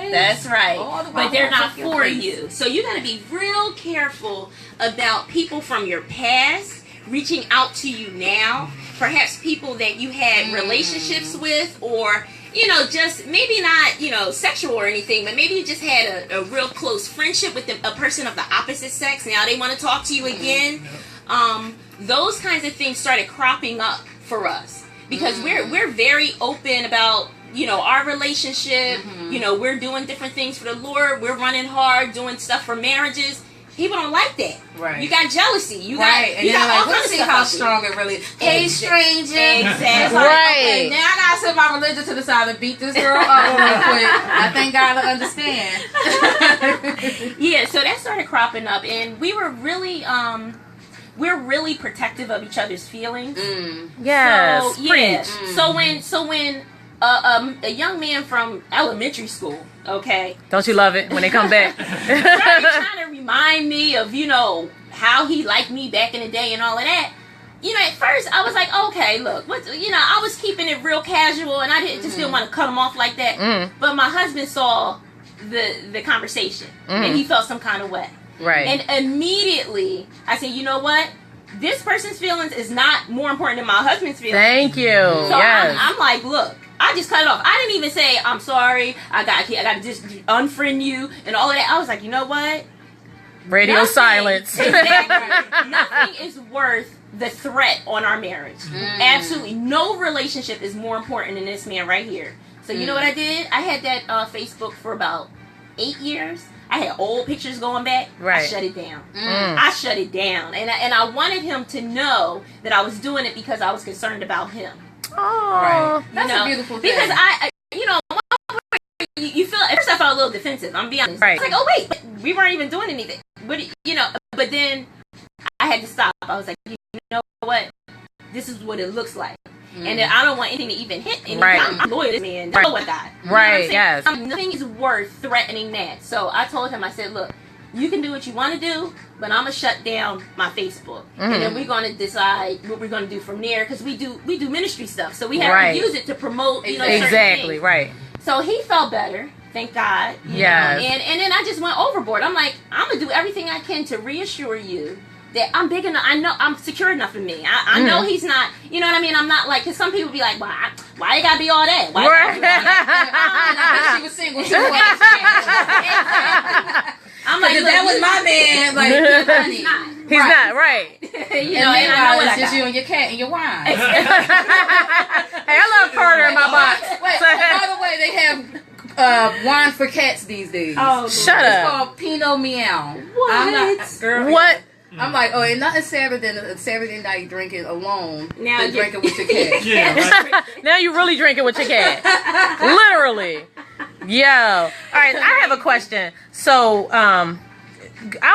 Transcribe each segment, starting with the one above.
way. That's right. But they're not for place. you. So you got to be real careful about people from your past reaching out to you now. Perhaps people that you had relationships with, or just maybe not, sexual or anything, but maybe you just had a real close friendship with a person of the opposite sex. Now they want to talk to you again. Those kinds of things started cropping up for us because we're very open about, our relationship. We're doing different things for the Lord. We're running hard, doing stuff for marriages. People don't like that. Right. You got jealousy. You got all kinds of see stuff how out strong it really is. Hey, stranger. Exactly. Okay, now I gotta set my religion to the side and beat this girl up real quick. I think God will understand. Yeah, so that started cropping up, and we were really we're really protective of each other's feelings. Yes. So, yeah. So when a young man from elementary school, okay, don't you love it when they come back? started trying to remind me of how he liked me back in the day and all of that. At first I was like, okay, look, I was keeping it real casual, and I didn't want to cut him off like that. But my husband saw the conversation, and he felt some kind of way. Right. And immediately I said, you know what? This person's feelings is not more important than my husband's feelings. Thank you. So yes. I'm like, look, I just cut it off. I didn't even say I'm sorry. I got to just unfriend you and all of that. I was like, you know what? Radio silence. Exactly. Nothing is worth the threat on our marriage. Absolutely, no relationship is more important than this man right here. So you know what I did? I had that Facebook for about 8 years. I had old pictures going back. Right. I shut it down. I shut it down, and I wanted him to know that I was doing it because I was concerned about him. Oh, right. That's a beautiful thing. Because you feel at first I felt a little defensive. I'm being honest. Right. It's like, oh wait, we weren't even doing anything. But but then I had to stop. I was like, you know what? This is what it looks like. And I don't want anything to even hit anything. Right. I'm loyal to this man. Know what God. Right. Yes. Nothing is worth threatening that. So I told him, I said, look, you can do what you want to do, but I'm gonna shut down my Facebook, and then we're gonna decide what we're gonna do from there, because we do ministry stuff, so we have to use it to promote, exactly, right. So he felt better, thank God. Yeah. And then I just went overboard. I'm like, I'm gonna do everything I can to reassure you that I'm big enough. I know I'm secure enough in me. I know he's not. You know what I mean? I'm not like, because some people be like, why you gotta be all that? Why right. I bet she was single too. I'm like, that was my man. Like, he's not right. And I know it's just you and your cat and your wine. Hey, I love Carter in my box. Wait, by the way, they have wine for cats these days. Oh, shut up. It's called Pinot Meow. What? I'm not, girl, what? I'm like, oh, ain't nothing sadder than a Saturday night drinking alone now than drinking with your cat. Yeah, Now you really drinking with your cat. Literally. Yo. All right, I have a question. So, I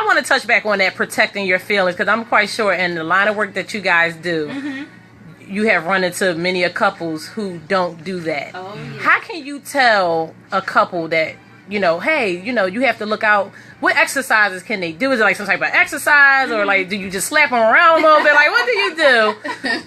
want to touch back on that protecting your feelings, because I'm quite sure in the line of work that you guys do, you have run into many couples who don't do that. Oh, yeah. How can you tell a couple that, hey, you have to look out? What exercises can they do? Is it like some type of exercise, or like do you just slap them around a little bit? Like, what do you do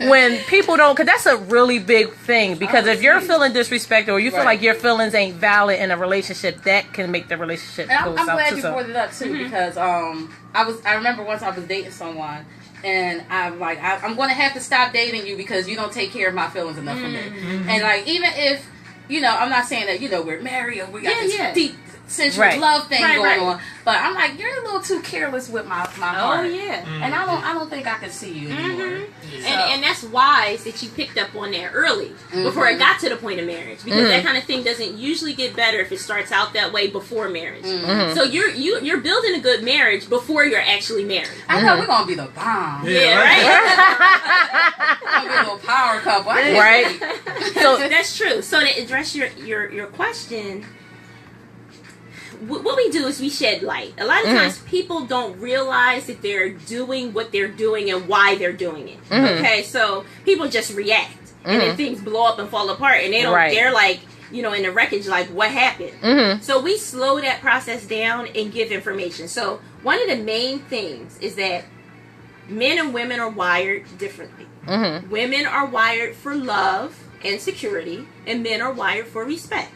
when people don't? Because that's a really big thing. Because if you're feeling disrespected, or you feel like your feelings ain't valid in a relationship, that can make the relationship go I'm glad south. you brought it up too, because I remember once I was dating someone, and I'm like, I'm going to have to stop dating you because you don't take care of my feelings enough for me. And like, even if I'm not saying that we're married or we got this deep sensual love thing going on, but I'm like, you're a little too careless with my heart. Oh yeah. And I don't think I can see you anymore. So. And that's wise that you picked up on that early before it got to the point of marriage, because that kind of thing doesn't usually get better if it starts out that way before marriage. So you're building a good marriage before you're actually married. I know we're gonna be the bomb. Yeah, right. We're gonna be a little power couple, right? So that's true. So to address your question, what we do is we shed light. A lot of times people don't realize that they're doing what they're doing and why they're doing it. Okay, so people just react, and then things blow up and fall apart, and they don't. They're like, in the wreckage, like, what happened? So we slow that process down and give information. So one of the main things is that men and women are wired differently. Women are wired for love and security, and men are wired for respect.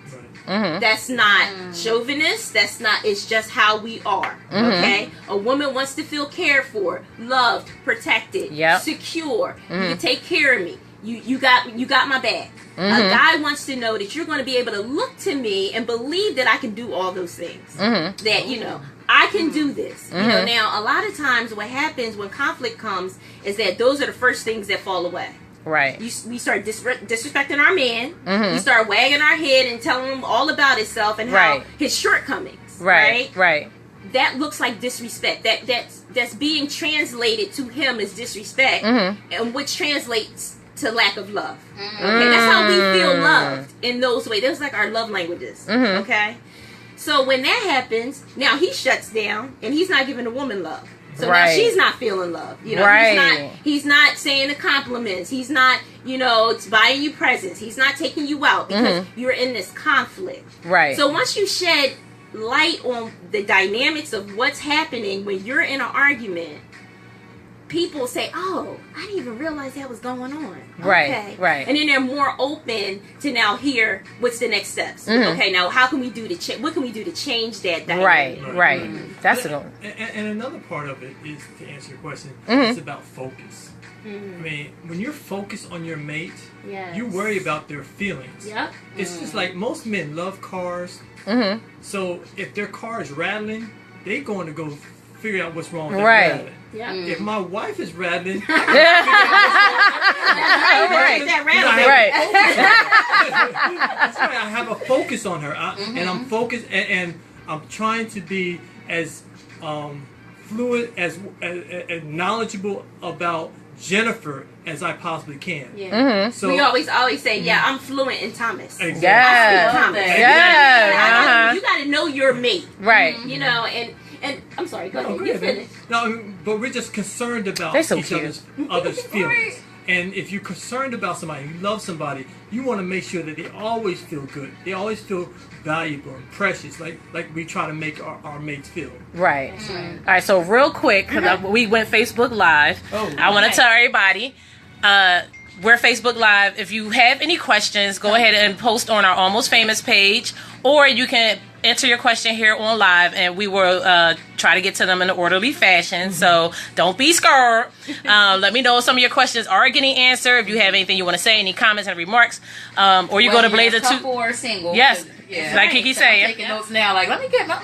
That's not chauvinist. That's not. It's just how we are. Okay. A woman wants to feel cared for, loved, protected, secure. You can take care of me. You got my back. A guy wants to know that you're going to be able to look to me and believe that I can do all those things. That I can do this. You know, now a lot of times what happens when conflict comes is that those are the first things that fall away. Right. We start disrespecting our man. We start wagging our head and telling him all about himself and how his shortcomings. Right. That looks like disrespect. That's being translated to him as disrespect, and which translates to lack of love. Okay, that's how we feel loved in those ways. Those like our love languages. Okay, so when that happens, now he shuts down and he's not giving the woman love. So now she's not feeling love. You know, he's not saying the compliments. He's not, buying you presents. He's not taking you out because you're in this conflict. Right. So once you shed light on the dynamics of what's happening when you're in an argument, people say, "Oh, I didn't even realize that was going on." Okay. Right. And then they're more open to now hear what's the next steps. Okay, now how can we do what can we do to change that dynamic? Right. That's it. And another part of it is, to answer your question, it's about focus. I mean, when you're focused on your mate, you worry about their feelings. Yep. It's just like most men love cars. So if their car is rattling, they're going to go figure out what's wrong with that rattling. Yeah. If my wife is rattling, I That's why I have a focus on her, and I'm focused, and I'm trying to be as fluid, as knowledgeable about Jennifer as I possibly can. Yeah. So we always say, I'm fluent in Thomas. Exactly. Yeah. Thomas. Yeah. You got to know your mate. Right. And I'm sorry, go ahead. You finish. No, but we're just concerned about each other's feelings. And if you're concerned about somebody, you love somebody, you want to make sure that they always feel good. They always feel valuable and precious, like we try to make our mates feel. Right. All right, so real quick, because we went Facebook Live. I want to tell everybody, we're Facebook Live. If you have any questions, go ahead and post on our Almost Famous page, or you can enter your question here on live, and we will try to get to them in an orderly fashion. So don't be scared. Let me know if some of your questions are getting answered. If you have anything you want to say, any comments and remarks, or you go to Blazer 2 or single. Yes. Yeah. Like Kiki saying. I'm taking notes now. Like, let me get my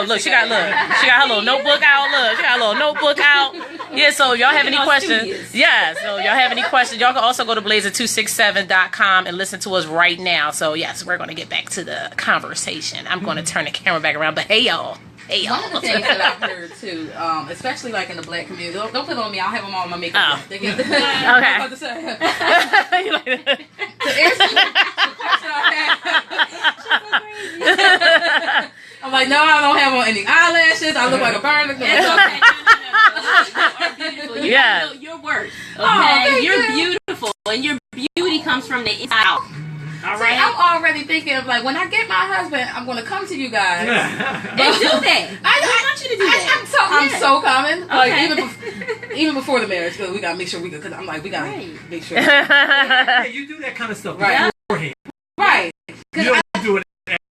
look, she got her little notebook out. Look, she got a little notebook out. Yeah, so y'all have any questions? Yeah, so y'all have any questions? Y'all can also go to blazer267.com and listen to us right now. So yes, we're going to get back to the conversation. I'm going to turn the camera back around, but hey y'all. One of the things that I've heard too, especially like in the black community, don't put it on me. I'll have them all in my makeup. Okay. To answer the question I had, I'm like, no, I don't have on any eyelashes. I look like a burn. Beautiful. You your worth. Okay, you're beautiful, and your beauty comes from the inside out. All right. See, I'm already thinking of like when I get my husband, I'm going to come to you guys and do that. I want you to do that. I'm so coming. Like even before the marriage, because we got to make sure we good. Because I'm like, we got to make sure. Yeah, you do that kind of stuff beforehand. Right. You don't do it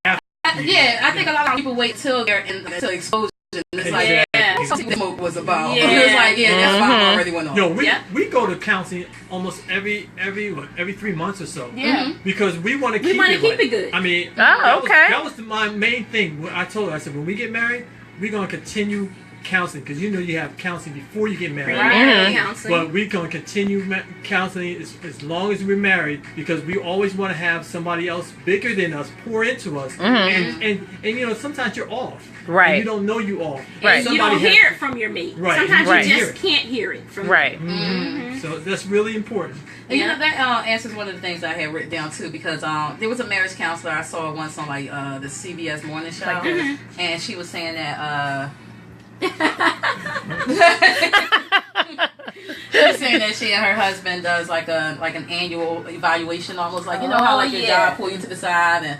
after. I think a lot of people wait till they're into exposure. It's like, something smoke was about. Yeah. It's like, that's why I already went on. Yo, we go to counseling almost every 3 months or so. Yeah. Because we want to keep it good. I mean, okay. That was my main thing. I told her, I said, when we get married, we're going to continue counseling, because you have counseling before you get married. But we're going to continue counseling as long as we're married, because we always want to have somebody else bigger than us pour into us. And sometimes you're off. Right. And you don't know you off. Right. You don't hear it from your mate. Right. Sometimes you just can't hear it from So that's really important. And that answers one of the things I had written down too, because there was a marriage counselor I saw once on like the CBS morning show, and she was saying that She's saying that she and her husband does like an annual evaluation, almost like how like your job pull you to the side and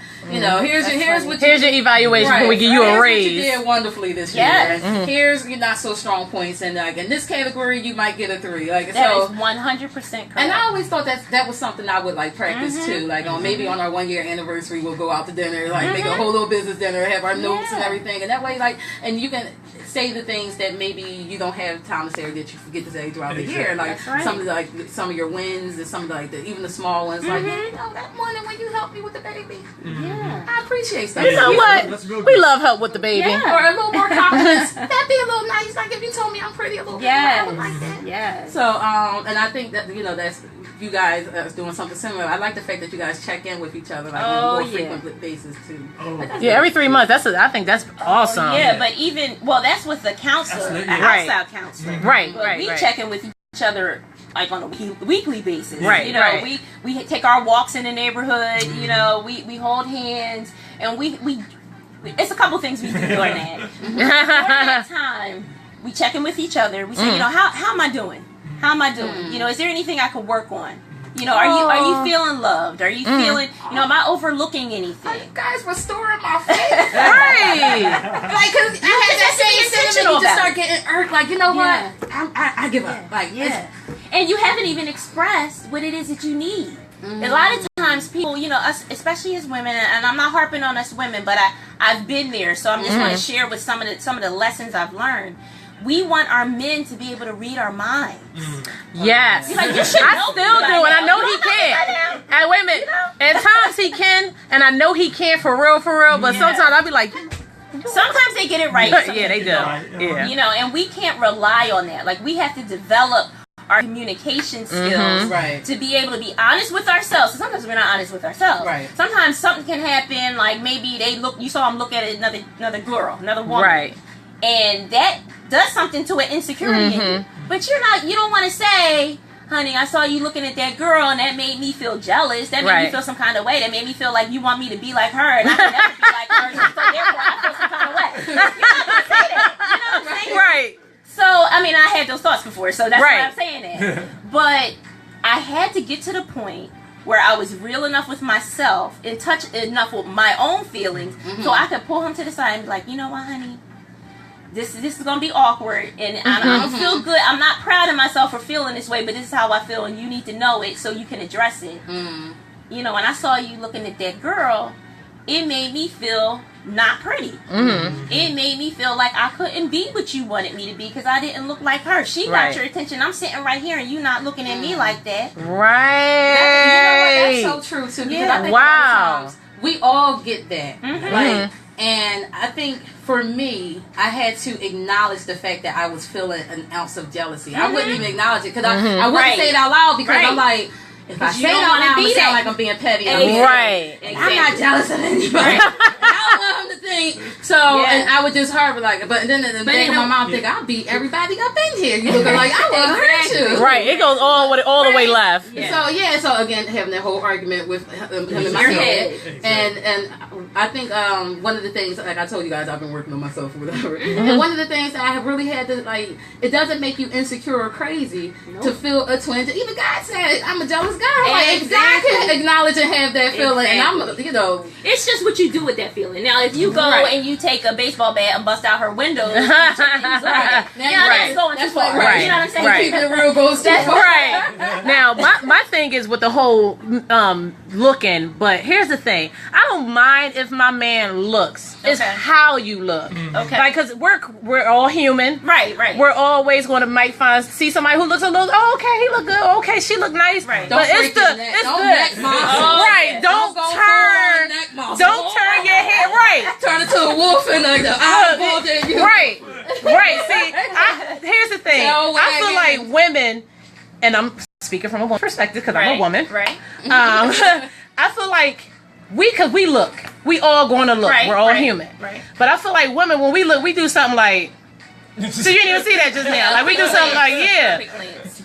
here's your evaluation before we give you a raise. What you did wonderfully this year. And here's your not so strong points, and like in this category you might get a 3. Like that is 100% correct. And I always thought that was something I would like practice too. Like maybe on our 1-year anniversary we'll go out to dinner, like make a whole little business dinner, have our notes and everything, and that way and you can say the things that maybe you don't have time to say or that you forget to say throughout the year, like some of your wins and some of even the small ones, like that morning when you helped me with the baby, I appreciate that. You know what? We love help with the baby, or a little more confidence. That'd be a little nice. Like if you told me I'm pretty a little bit, I would like that. Yes. So and I think that that's you guys are doing something similar. I like the fact that you guys check in with each other on a more frequent basis too. Every 3 months. I think that's awesome. But even that's with the counselor, outside counselor. Right. We check in with each other like on a weekly basis. Right. We take our walks in the neighborhood. We hold hands, and we it's a couple things we do during that. During that time, we check in with each other. We say, how am I doing? How am I doing? Is there anything I could work on? Are you feeling loved? Are you feeling, am I overlooking anything? You guys restoring my faith. Right. Like, because I had that same sentiment, you just start getting irked. Like, you know what? I give up. Like, and you haven't even expressed what it is that you need. A lot of times people, us, especially as women, and I'm not harping on us women, but I've been there, so I'm just going to share with some of the lessons I've learned. We want our men to be able to read our minds. Yes. Like, I still do, and I know he can. And wait a minute. At times he can, and I know he can for real, but sometimes I'll be like... Sometimes they get it right. Yeah, they do. Yeah. And we can't rely on that. Like, we have to develop our communication skills to be able to be honest with ourselves. So sometimes we're not honest with ourselves. Right. Sometimes something can happen, like maybe you saw them look at another girl, another woman. Right. And that does something to an insecurity in you. But you don't want to say, honey, I saw you looking at that girl and that made me feel jealous. That made me feel some kind of way. That made me feel like you want me to be like her and I can never be like her. So therefore I feel some kind of way. You're not going to say that. You know what I'm saying? Right. So, I mean, I had those thoughts before, so that's why I'm saying that. But I had to get to the point where I was real enough with myself, in touch enough with my own feelings, so I could pull him to the side and be like, you know what, honey? This is going to be awkward, and I don't feel good. I'm not proud of myself for feeling this way, but this is how I feel, and you need to know it so you can address it. When I saw you looking at that girl, it made me feel not pretty. It made me feel like I couldn't be what you wanted me to be because I didn't look like her. She got your attention. I'm sitting right here and you not looking at me like that. Right. You know what? That's so true too. Because I think a lot of times we all get that. Like, and I think for me, I had to acknowledge the fact that I was feeling an ounce of jealousy. I wouldn't even acknowledge it because I wouldn't say it out loud because I'm like, if I say it out loud, it sound like I'm being petty. I'm not jealous of anybody. I don't want him to think. So, and I would just harbor but then in the back of my mom think, I'll beat everybody up in here. You looking like I will hurt you. Right. It goes all the way left. So again, having that whole argument with him in my head. And I think one of the things, like I told you guys, I've been working on myself or whatever. And one of the things that I have really had to, it doesn't make you insecure or crazy to feel a twin. Even God said, I'm a jealous guy. Like, exactly. I can acknowledge and have that feeling. And I'm, it's just what you do with that feeling. Now, if you go and you take a baseball bat and bust out her windows, that's going too far. Right. You know what I'm saying? Keeping it real goes too far. Right. Now, my thing is with the whole looking, but here's the thing. I don't mind if my man looks. It's how you look. Okay. Like, because we're all human. Right. We're always going to see somebody who looks a little, okay, he look good. Okay, she look nice. Right. But it's good. Right. Don't turn your head. Right. Turn it to a wolf and right. See, here's the thing. I feel like women, and I'm speaking from a woman's perspective because I'm a woman. Right. I feel like because we look, we all going to look. We're all human. Right. But I feel like women, when we look, we do something like. So you didn't even see that just now. Like we do something like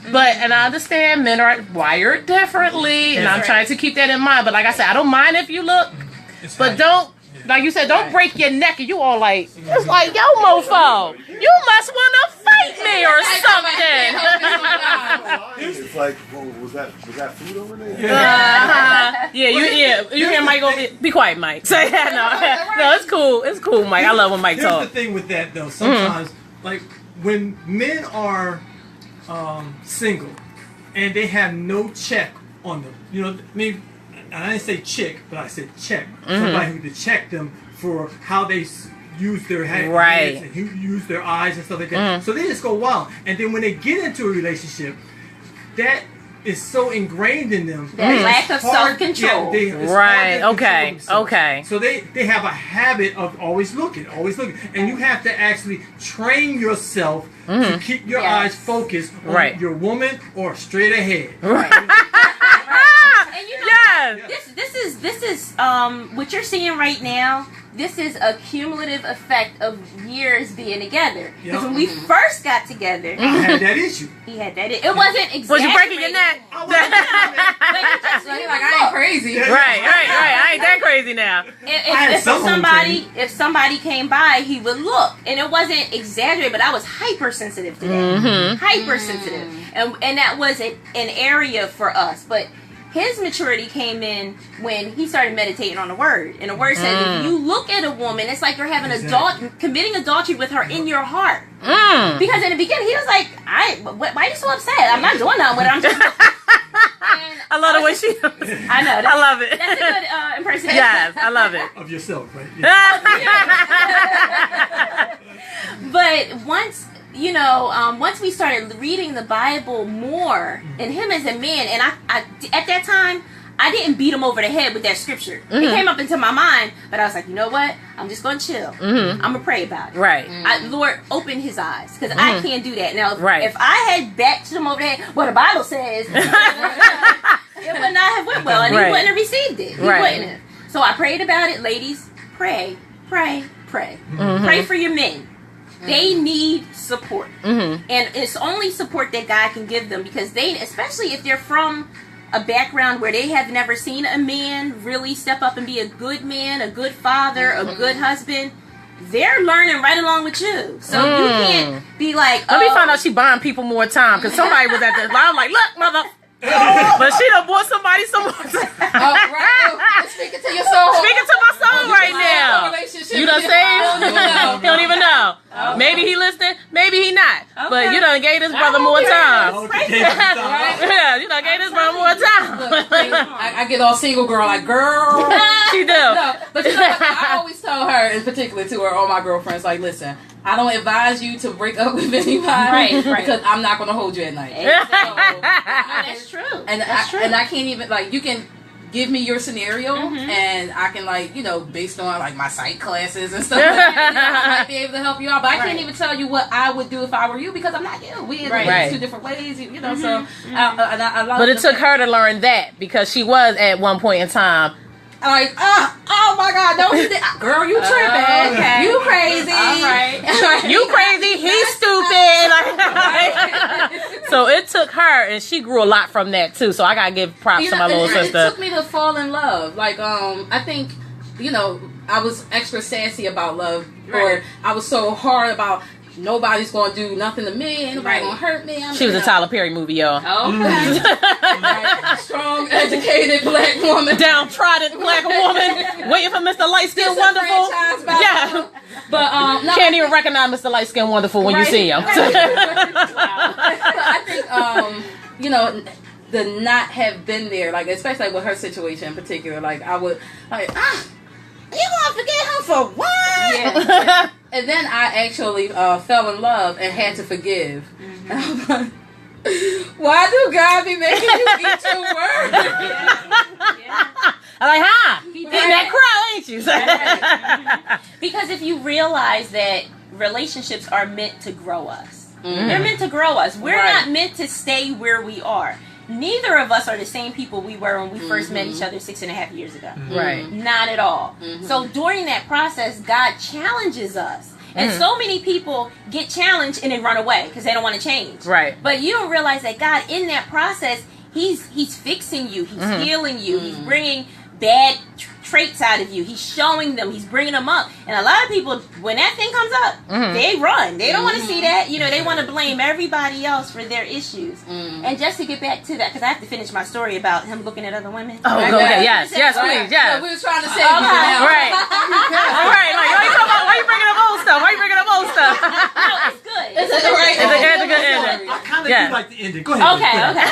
and I understand men are wired differently, and I'm trying to keep that in mind. But like I said, I don't mind if you look, but don't. Like you said, don't break your neck and you all like, it's like, yo, mofo, you must want to fight me or something. It's like, was that food over there? You hear Mike over there? Be quiet, Mike. Say no, it's cool. It's cool, Mike. I love when Mike talks. Here's the thing with that, though. Sometimes, like, when men are single and they have no check on them, you know, I mean, I didn't say chick, but I said check. Somebody who to check them for how they use their hands and use their eyes and stuff like that. So they just go wild. And then when they get into a relationship, that is so ingrained in them. That lack of self-control. Okay. So they have a habit of always looking. And you have to actually train yourself to keep your eyes focused on your woman or straight ahead. And you know, this is what you're seeing right now. This is a cumulative effect of years being together. Because when we first got together, I had that issue. He had that. It wasn't exaggerated. Was you breaking your neck? I ain't crazy. Right. I ain't that crazy now. If somebody came by, he would look, and it wasn't exaggerated. But I was hypersensitive to that. Hypersensitive, and that was an area for us, but. His maturity came in when he started meditating on the word. And the word says, if you look at a woman, it's like you're having committing adultery with her in your heart. Because in the beginning, he was like, why are you so upset? I'm not doing nothing with her. I'm just... I love the way she... I know. I love it. That's a good impersonation. Yes, I love it. Of yourself, right? But once we started reading the Bible more, and him as a man, and I at that time, I didn't beat him over the head with that scripture. It came up into my mind, but I was like, you know what? I'm just going to chill. I'm going to pray about it. Right. Lord, open his eyes, because I can't do that. Now, if I had backed him over the head, well, the Bible says, it would not have went well, and he wouldn't have received it. He wouldn't have. So I prayed about it. Ladies, pray. Pray for your men. They need support. And it's only support that God can give them, because they, especially if they're from a background where they have never seen a man really step up and be a good man, a good father, a good husband, they're learning right along with you. So you can't be like, Let me find out she buying people more time, because somebody was at the line like, look, mother. But she done bought somebody some more time. Speaking to your soul. Speaking to my soul right now. You done saved? He don't even know. Maybe he listening, maybe he not. But you done gave this brother more time. Yeah, you done gave this brother more time. I get all single girl, like, girl. She do. No, but you know what? I always tell her, in particular to her, all my girlfriends, like, listen, I don't advise you to break up with anybody because I'm not going to hold you at night. That's true. And I can't even, like, you can give me your scenario and I can, like, you know, based on like my psych classes and stuff like that, I might be able to help you out, but I can't even tell you what I would do if I were you, because I'm not you. We in two different ways, you know. So I love. But it took her to learn that, because she was at one point in time like, oh my God, don't do that. Girl, you tripping. Okay. You crazy. All right. You crazy. He's stupid. So it took her, and she grew a lot from that too. So I gotta give props to my little sister. It took me to fall in love. Like, I think, you know, I was extra sassy about love, or I was so hard about nobody's gonna do nothing to me, ain't nobody gonna hurt me. She was a Tyler Perry movie, y'all. Strong, educated black woman, downtrodden black woman, waiting for Mr. Light Skin Wonderful. Yeah, but no, can't even recognize Mr. Light Skin Wonderful when you see him. I think you know, the not have been there, like especially like with her situation in particular, like I would like you gonna forget him for what? Yeah. And then I actually fell in love and had to forgive. Why do God be making you eat your words? I'm like, in that crowd, ain't you? Because if you realize that relationships are meant to grow us. They're meant to grow us. We're not meant to stay where we are. Neither of us are the same people we were when we first met each other 6.5 years ago. Right. Not at all. So during that process, God challenges us. And so many people get challenged and they run away because they don't want to change. Right. But you don't realize that God, in that process, He's fixing you. He's healing you. He's bringing bad traits out of you. He's showing them. He's bringing them up. And a lot of people, when that thing comes up, they run. They don't want to see that. You know, they want to blame everybody else for their issues. And just to get back to that, because I have to finish my story about him looking at other women. Oh, okay. Yes, please. Yes. So we were trying to say now. Right. All right. Like, why you bringing up old stuff? Why you bringing up old stuff? No, it's good. It's a good ending. I kind of do like the ending. Go ahead. Okay.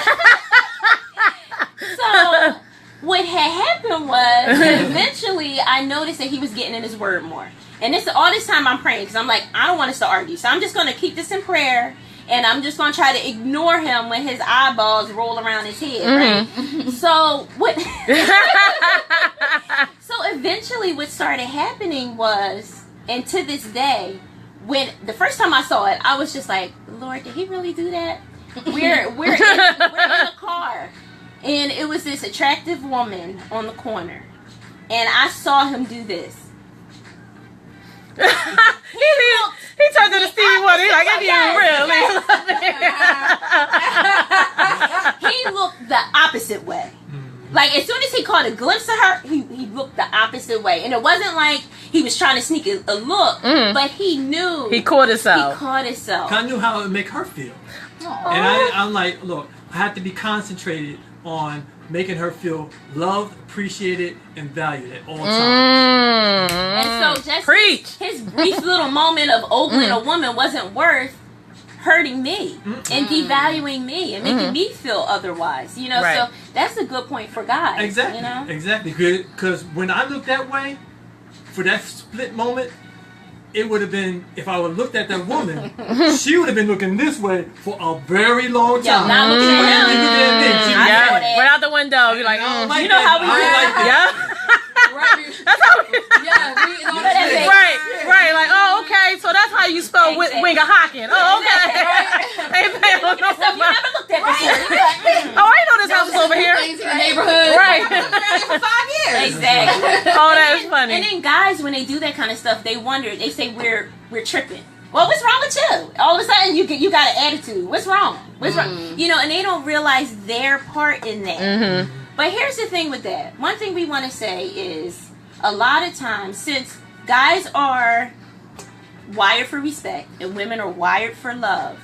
So what had happened was eventually I noticed that he was getting in his word more. And all this time I'm praying because I'm like, I don't want us to argue. So I'm just going to keep this in prayer. And I'm just going to try to ignore him when his eyeballs roll around his head, right? So so eventually what started happening was, and to this day, when the first time I saw it, I was just like, Lord, did he really do that? We're in a car, and it was this attractive woman on the corner, and I saw him do this. He turned to the Stevie Wonder. He's like, it's even real. He looked the opposite way. Like, as soon as he caught a glimpse of her, he looked the opposite way. And it wasn't like he was trying to sneak a look, but he knew. He caught himself. I knew how it would make her feel. Aww. And I'm like, look, I have to be concentrated on making her feel loved, appreciated, and valued at all times. And so just Preach. his brief little moment of ogling a woman wasn't worth hurting me and devaluing me and making me feel otherwise. You know, so that's a good point for guys. Exactly. You know? Exactly. Because when I looked that way, for that split moment, it would have been, if I would have looked at that woman, she would have been looking this way for a very long time. Not looking at him. Right out the window. You're like, you know how we do yeah. That's how we Right. Like, oh, okay. So that's how you spell Winger Hockin. Oh, okay. You never looked at before. Oh, I know this house is over here. Things in the neighborhood. Right. For 5 years. Exactly. Oh, that's funny. And then guys, when they do that kind of stuff, they wonder. They say we're tripping. Well, what's wrong with you? All of a sudden, you got an attitude. What's wrong? What's wrong? You know, and they don't realize their part in that. But here's the thing with that. One thing we want to say is, a lot of times, since guys are wired for respect and women are wired for love,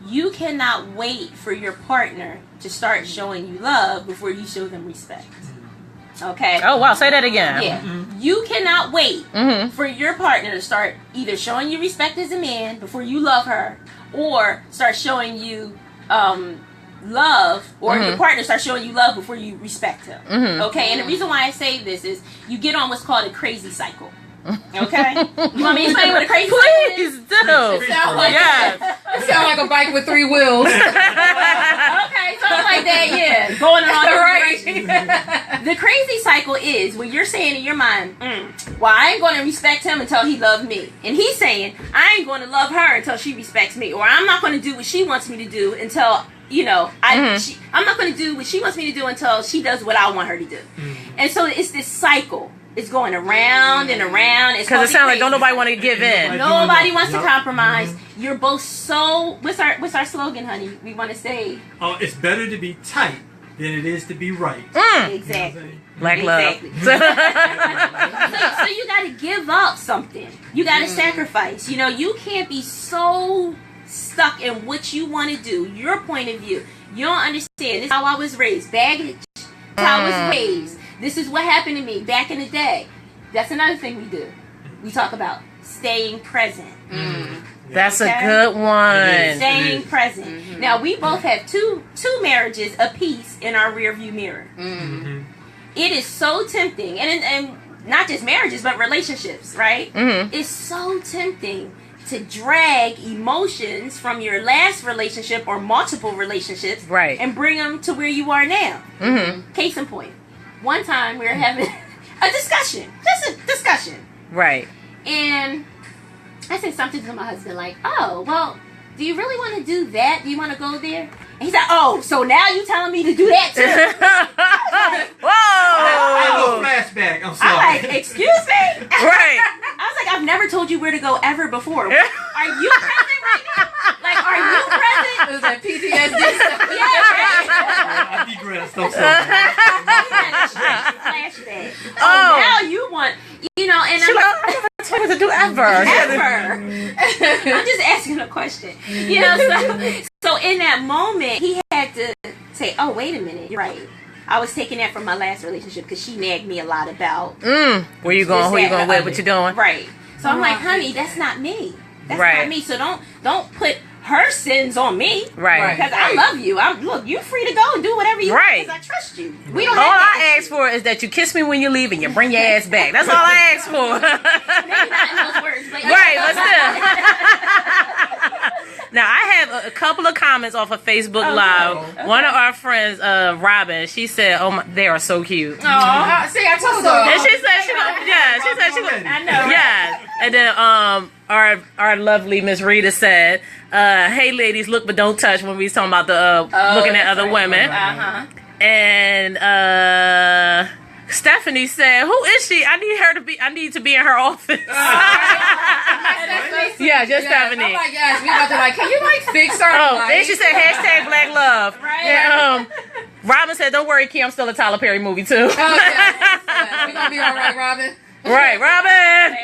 you cannot wait for your partner to start showing you love before you show them respect. Okay? Oh, wow. Say that again. Yeah. You cannot wait for your partner to start either showing you respect as a man before you love her, or start showing you love, or your partner starts showing you love before you respect him. Okay? And the reason why I say this is you get on what's called a crazy cycle. Okay? You want me to explain what a crazy cycle is? Please do. It sounds like a bike with 3 wheels. Okay, something like that, yeah. Going on the crazy cycle is when you're saying in your mind, well, I ain't going to respect him until he loves me. And he's saying, I ain't going to love her until she respects me. Or I'm not going to do what she wants me to do until, you know, I'm not going to do what she wants me to do until she does what I want her to do. And so it's this cycle. It's going around and around. Because it sounds like don't nobody want to give in. Nobody wants to compromise. You're both so. What's our slogan, honey? We want to say. Oh, it's better to be tight than it is to be right. Exactly. Black love. So you got to give up something. You got to sacrifice. You know, you can't be so stuck in what you want to do. Your point of view. You don't understand. This is how I was raised. Baggage. This is how I was raised. This is what happened to me back in the day. That's another thing we do. We talk about staying present. That's a good one. Staying present. Now, we both have two marriages apiece in our rearview mirror. It is so tempting. And not just marriages, but relationships, right? It's so tempting to drag emotions from your last relationship or multiple relationships and bring them to where you are now. Case in point. One time we were having a discussion. Just a discussion. Right. And I said something to my husband like, oh, well, do you really want to do that? Do you want to go there? And he said, oh, so now you telling me to do that too? Whoa! I have a flashback. I'm sorry. I'm like, excuse me? Right. I was like, I've never told you where to go ever before. Are you present right now? Like, are you present? It was that PTSD stuff. Yeah, right. I digressed. I'm sorry. Flashback. Oh, now you want, and She's like, I never told her to do ever. I'm just asking a question. So in that moment, he had to say, oh, wait a minute, you're right. I was taking that from my last relationship because she nagged me a lot about where you going, who you going with, what you doing. Right. So I'm like, honey, that's not me. That's not me. So don't put her sins on me. Right. Because I love you. Look, you're free to go and do whatever you want because I trust you. We don't. All I ask for is that you kiss me when you leave and you bring your ass back. That's all I ask for. Maybe not in those words, but but still. Now, I have a couple of comments off of Facebook Live. Okay. One of our friends, Robin, she said, "Oh, they are so cute." See, I told her. And she said she was. I know. Yeah. And then our lovely Miss Rita said, "Hey, ladies, look but don't touch." When we was talking about the looking at other women. And Stephanie said, "Who is she? I need to be in her office." Yeah, just Stephanie. I'm like, yes, we about to can you fix her? Then she said #Black Love. Right. And, Robin said, "Don't worry, Key, I'm still a Tyler Perry movie too." Oh yeah, we gonna be all right, Robin. Right, Robin.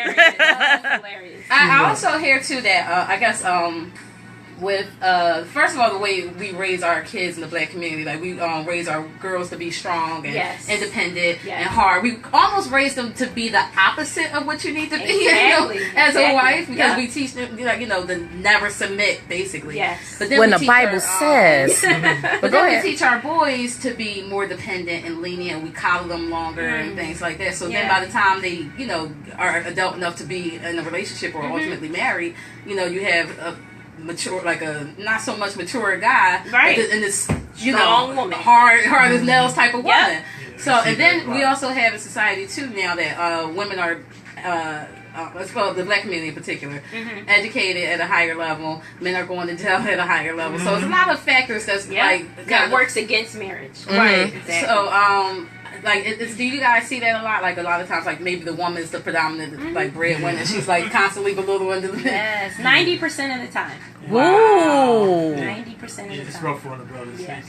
Hilarious. I also hear too that I guess with first of all, the way we raise our kids in the Black community, we raise our girls to be strong and independent and hard. We almost raise them to be the opposite of what you need to be as a wife, because we teach them to never submit, basically. Yes. But then when the Bible says. But then we teach our boys to be more dependent and lenient. We coddle them longer and things like that. So then by the time they are adult enough to be in a relationship or ultimately married, you have a mature, a not so much mature guy, right? And this strong woman, hard as nails type of woman. Yeah. So and then we also have a society too now that women are, let's call it the Black community in particular, educated at a higher level. Men are going to jail at a higher level. So it's a lot of factors that works against marriage, right? Exactly. So do you guys see that a lot? A lot of times, maybe the woman is the predominant, breadwinner. She's constantly belittling the men. Yes, 90% of the time. Wow. 90% of the time. It's rough on the brothers. Yeah.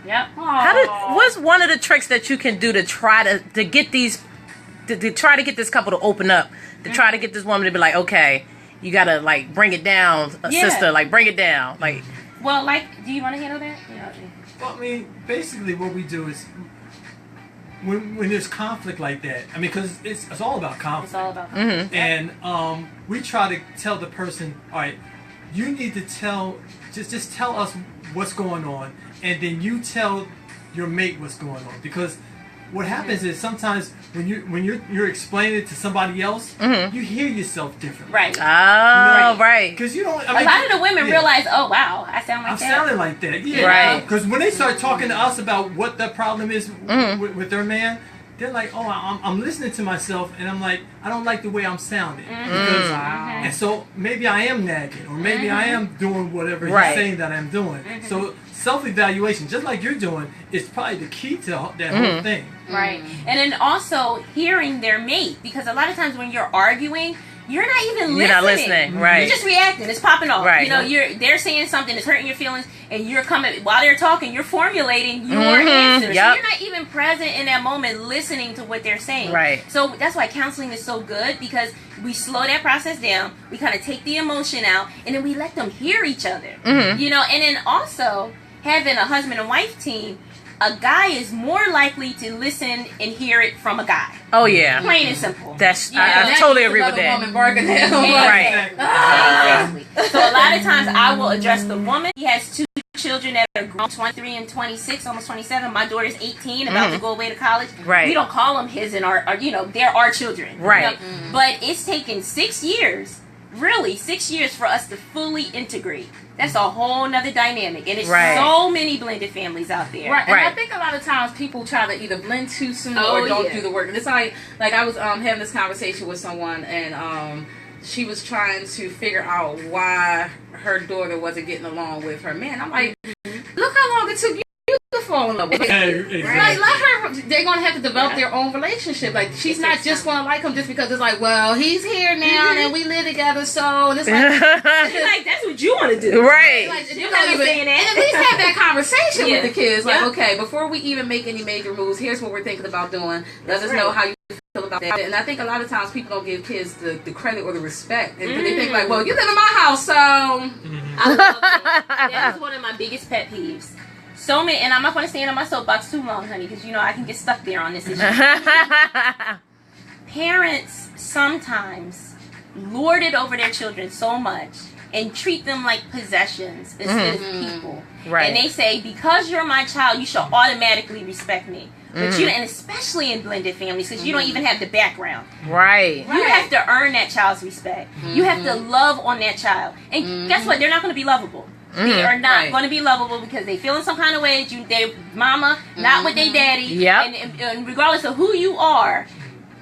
Yeah. Yep. What's one of the tricks that you can do to try to get these, to try to get this couple to open up, to try to get this woman to be like, okay, you gotta bring it down, sister, bring it down, Well, do you want to handle that? Yeah. Well, I mean, basically, what we do is. When there's conflict like that, because it's all about conflict. It's all about conflict. And we try to tell the person, all right, you need to just tell us what's going on, and then you tell your mate what's going on. Because what happens is sometimes when you're explaining it to somebody else, you hear yourself differently. Right. Oh, right. Because you don't. A lot of the women realize, oh wow, I sound like that. I'm sounding like that. Yeah. Right. Because when they start talking to us about what the problem is with their man, they're like, oh, I'm listening to myself, and I'm like, I don't like the way I'm sounding. And so maybe I am nagging, or maybe I am doing whatever he's saying that I'm doing. So self-evaluation, just like you're doing, is probably the key to that whole thing. Right. And then also hearing their mate, because a lot of times when you're arguing, you're not even listening. You're not listening, right? You're just reacting. It's popping off. Right. They're saying something that's hurting your feelings, and you're coming while they're talking. You're formulating your answers. Yep. So you're not even present in that moment, listening to what they're saying. Right. So that's why counseling is so good, because we slow that process down. We kind of take the emotion out, and then we let them hear each other. And then also having a husband and wife team. A guy is more likely to listen and hear it from a guy. Oh yeah, plain and simple. I totally agree with that. Woman barking at him. Right. Exactly. So a lot of times I will address the woman. He has 2 children that are grown, 23 and 26, almost 27. My daughter's 18, about to go away to college. Right. We don't call them his and our they're our children. Right. But it's taken 6 years. Really, 6 years for us to fully integrate. That's a whole nother dynamic. And it's so many blended families out there. Right. And I think a lot of times people try to either blend too soon or don't do the work. And it's like I was having this conversation with someone, and she was trying to figure out why her daughter wasn't getting along with her man. I'm like, look how long it took you to fall in love with him. Exactly. Like, let her. They're gonna have to develop their own relationship. Like, she's not just gonna like him just because it's like, well, he's here now and we live together, so and it's like, like that's what you want to do, right? Like, you don't even saying that. And at least have that conversation Yeah. with the kids. Like, Yeah. okay, before we even make any major moves, here's what we're thinking about doing. Let us know how you feel about that. And I think a lot of times people don't give kids the credit or the respect, and they think like, well, you live in my house, so. I love that. That is one of my biggest pet peeves. So many, and I'm not going to stand on my soapbox too long, honey, because you know I can get stuck there on this issue. Parents sometimes lord it over their children so much and treat them like possessions instead of people. Right. And they say, because you're my child, you should automatically respect me. But you, and especially in blended families, because you don't even have the background. Right. You have to earn that child's respect. You have to love on that child. And guess what? They're not going to be lovable. They are not going to be lovable because they feel in some kind of way. They mama, not with their daddy. Yep. And regardless of who you are,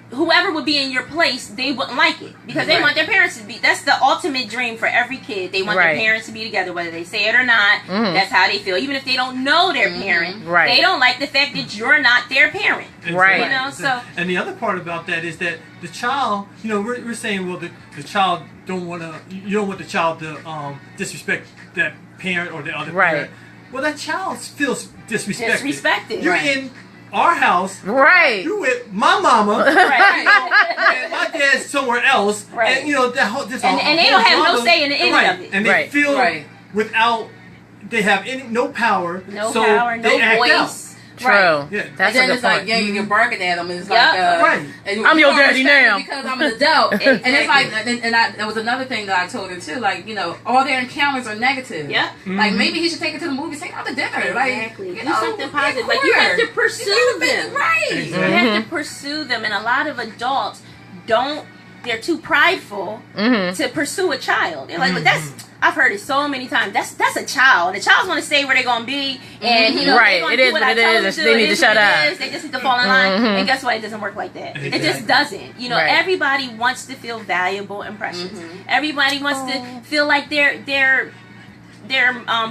whoever would be in your place, they wouldn't like it because they want their parents to be. That's the ultimate dream for every kid. They want their parents to be together, whether they say it or not. That's how they feel. Even if they don't know their parent, they don't like the fact that you're not their parent. Right. You know. So. And the other part about that is that the child, you know, we're saying, well, the child you don't want the child to disrespect that parent or the other parent. Well, that child feels disrespected. You're in our house, you with my mama, and my dad's somewhere else, and you know that whole and they don't have no say in any of it, and they feel without they have no power, no so power, they no act voice. out. True. Yeah. That's and then a it's good like, point. you're barking at them. It's like, and I'm your daddy now because I'm an adult. And it's like, there was another thing that I told her too. Like, you know, all their encounters are negative. Yeah. Like maybe he should take her to the movies, take her out to dinner. Exactly. Like, Do something positive. Like you have to pursue them. Right. You have to pursue them, and a lot of adults don't. They're too prideful to pursue a child. They're like, but I've heard it so many times. That's a child. The child's want to stay where they're gonna be, and you know, it is what it is. They need to shut up. They just need to fall in line. And guess what? It doesn't work like that. It just doesn't. You know, everybody wants to feel valuable and precious. Everybody wants to feel like their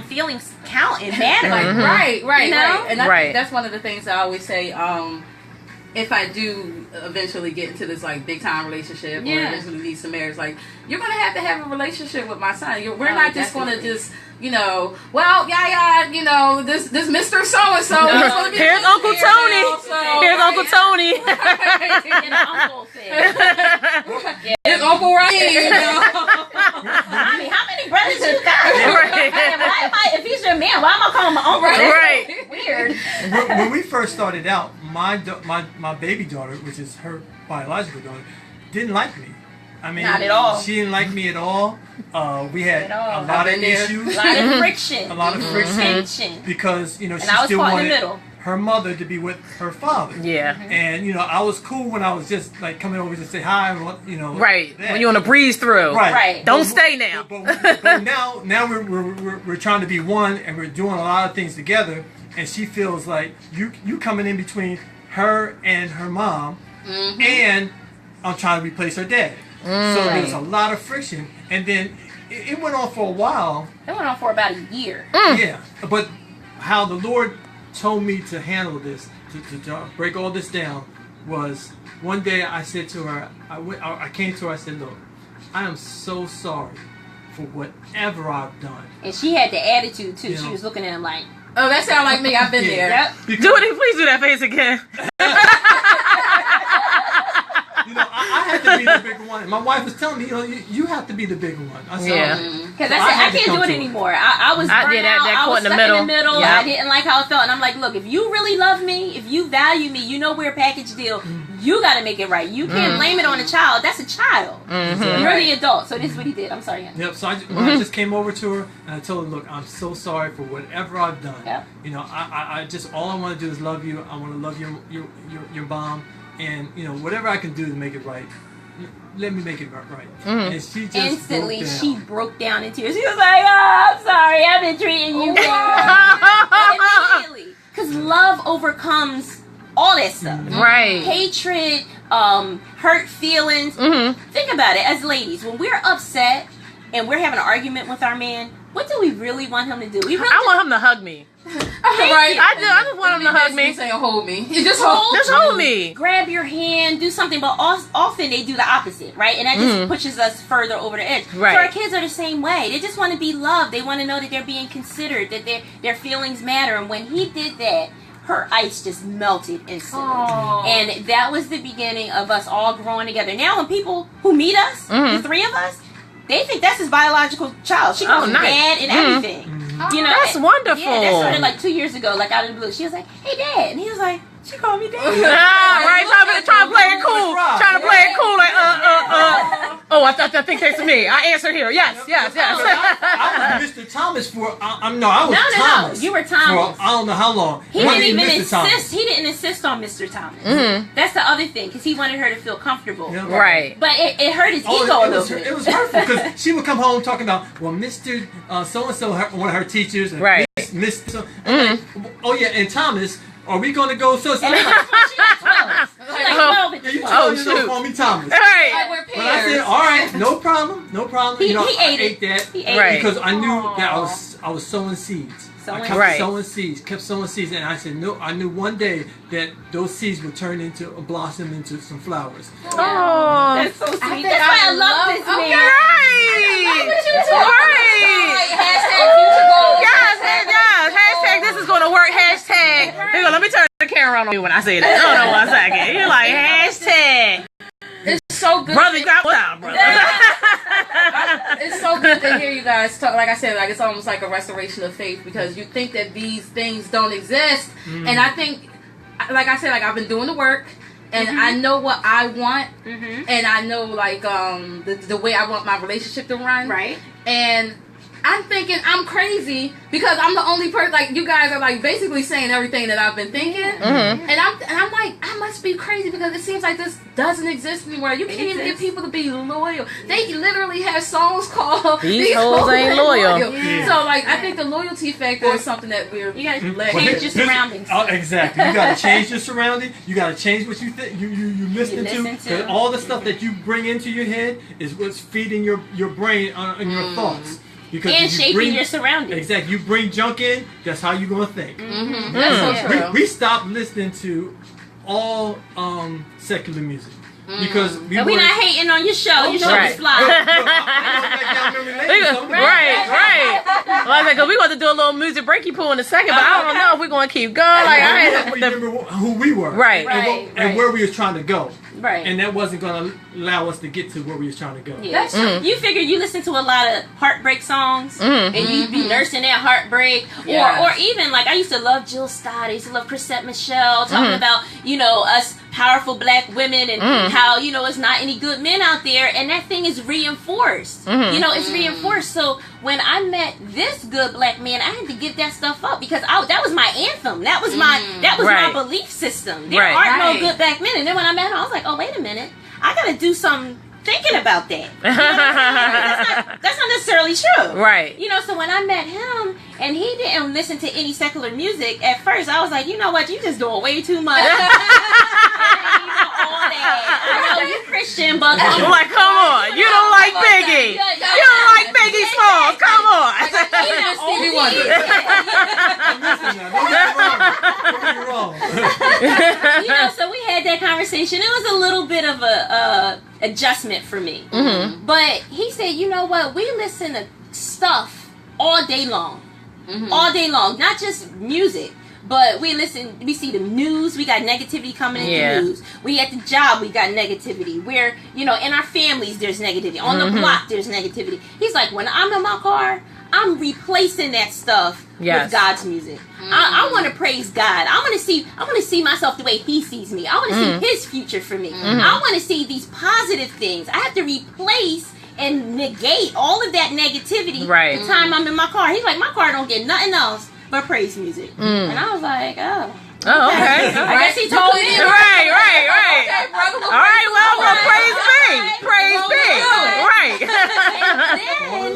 feelings count and matter. Like, right. You know? And that's one of the things I always say. If I do eventually get into this like big time relationship or eventually lead some marriage, like you're gonna have a relationship with my son. We're not just gonna just, you know, well, you know, this Mr. So and so. Here's Uncle Tony. Here's Uncle Tony. Here's Uncle Ray. You know? I mean, how many brothers you got? If he's your man, why am I calling my uncle? That's weird. When we first started out, my baby daughter, which is her biological daughter, didn't like me. I mean, not at all. She didn't like me at all. We had a lot of issues, a lot of friction, tension, because you know and she still wanted her mother to be with her father. Yeah, and you know I was cool when I was just like coming over to say hi, you know. Right, when you want to breeze through. Right. Don't stay now. But now we're trying to be one, and we're doing a lot of things together. And she feels like you coming in between her and her mom, and I'm trying to replace her dad. So there's a lot of friction, and then it went on for a while. It went on for about a year. Yeah, but how the Lord told me to handle this, to break all this down, was one day I said to her, I came to her, I said, look, I am so sorry for whatever I've done. And she had the attitude too. She was looking at him like, oh, that sounds like me. I've been there. Yep. Please do that face again. You know, I had to be the bigger one. My wife was telling me, you know, you have to be the bigger one. I said, because I can't do it anymore. I was burnt out. I was stuck in the middle. I didn't like how it felt. And I'm like, look, if you really love me, if you value me, you know we're a package deal. You got to make it right. You can't blame it on a child. That's a child. You're the adult. So this is what he did. I'm sorry. Yep. So I just came over to her and I told her, look, I'm so sorry for whatever I've done. Yep. You know, I just all I want to do is love you. I want to love your mom, and you know whatever I can do to make it right. Let me make it right. And she just instantly broke down in tears. She was like, "Oh, I'm sorry. I've been treating you wrong." Immediately, because love overcomes all that stuff. Right. Hatred, hurt feelings. Think about it, as ladies, when we're upset and we're having an argument with our man, what do we really want him to do? We really I want him to hug me. Right. I do. I just want him to hug me. Saying hold me. Just hold me. Grab your hand, do something. But often they do the opposite, right? And that just pushes us further over the edge. Right. So our kids are the same way. They just want to be loved. They want to know that they're being considered, that their feelings matter. And when he did that, her ice just melted instantly. Aww. And that was the beginning of us all growing together. Now when people who meet us, the three of us, they think that's his biological child. She calls him dad and everything. You know, that's wonderful. Yeah, that started like 2 years ago, like out of the blue. She was like, "Hey, Dad," and he was like, "She called me Dad." Right, trying to play it cool. Trying to play it cool, like Oh, I think that's me. I answer here. Yes. I was Mr. Thomas for. I was Thomas. No, you were Thomas. For I don't know how long. He didn't even insist. He didn't insist on Mr. Thomas. That's the other thing, because he wanted her to feel comfortable. Yeah, right. But it hurt his ego a little bit. It was hurtful because she would come home talking about, well, Mr. So and so, one of her teachers, and right? Miss. So, like, oh yeah, and Thomas. Are we gonna go so? She like 12. Oh shoot! Don't call me Thomas. Right. But I said, all right, no problem. He I ate that because I knew that I was sowing seeds. I kept sowing seeds, and I said, no. I knew one day that those seeds would turn into blossom into some flowers. Oh, that's so sweet. That's why I love this man. Okay, right. Hashtag future goals. Yes. Hashtag this is going to work. Hashtag. Here you go. Let me turn the camera around on you when I say that. Hold on 1 second. You're like hashtag. It's so good. Brother, you got what out, brother? It's so good to hear you guys talk. Like I said, like it's almost like a restoration of faith, because you think that these things don't exist, and I think, like I said, like I've been doing the work, and I know what I want, and I know like the way I want my relationship to run, right? And I'm thinking I'm crazy because I'm the only person. Like you guys are like basically saying everything that I've been thinking, and I'm like I must be crazy because it seems like this doesn't exist anywhere. You can't even get people to be loyal. They literally have songs called "These Hoes Ain't Loyal." Yeah. So like I think the loyalty factor is something that you gotta change your surroundings. Exactly, you gotta change your surroundings. You gotta change what you think. You listen to. All the stuff that you bring into your head is what's feeding your brain and your thoughts. Because and shaping your surroundings. Exactly. You bring junk in, that's how you're going to think. That's so true. We stopped listening to all secular music. Because we're not hating on your show. Your show is fly. Right. Well, because we're going to do a little music breaky pool in a second, but I don't know if we're going to keep going. I remember who we were. Right. And where we was trying to go. Right. And that wasn't going to allow us to get to where we was trying to go. Yeah. That's true. You figure you listen to a lot of heartbreak songs and you'd be nursing that heartbreak. Or even, like, I used to love Jill Scott. I used to love Chrisette Michele talking about, us powerful black women and how, it's not any good men out there. And that thing is reinforced. It's reinforced. So when I met this good black man, I had to give that stuff up because that was my anthem. That was my belief system. There are no good black men. And then when I met him, I was like, oh, wait a minute. I got to do something thinking about that. That's not necessarily true. Right. So when I met him and he didn't listen to any secular music, at first I was like, you know what? You just doing way too much. All that. I know you Christian, but I'm like, come on. You don't like Biggie. You don't like Biggie Smalls. Come on. Stevie Wonder. So we had that conversation. It was a little bit of a adjustment for me. But he said, you know what? We listen to stuff all day long. All day long. Not just music. But we see the news, we got negativity coming in the news. We at the job, we got negativity. We're, in our families, there's negativity. On the block, there's negativity. He's like, when I'm in my car, I'm replacing that stuff with God's music. I want to praise God. I want to see myself the way He sees me. I want to see His future for me. I want to see these positive things. I have to replace and negate all of that negativity the time I'm in my car. He's like, my car don't get nothing else but praise music. And I was like, oh. Oh, okay. I guess he told me. Right. Okay, brother, all right, well, praise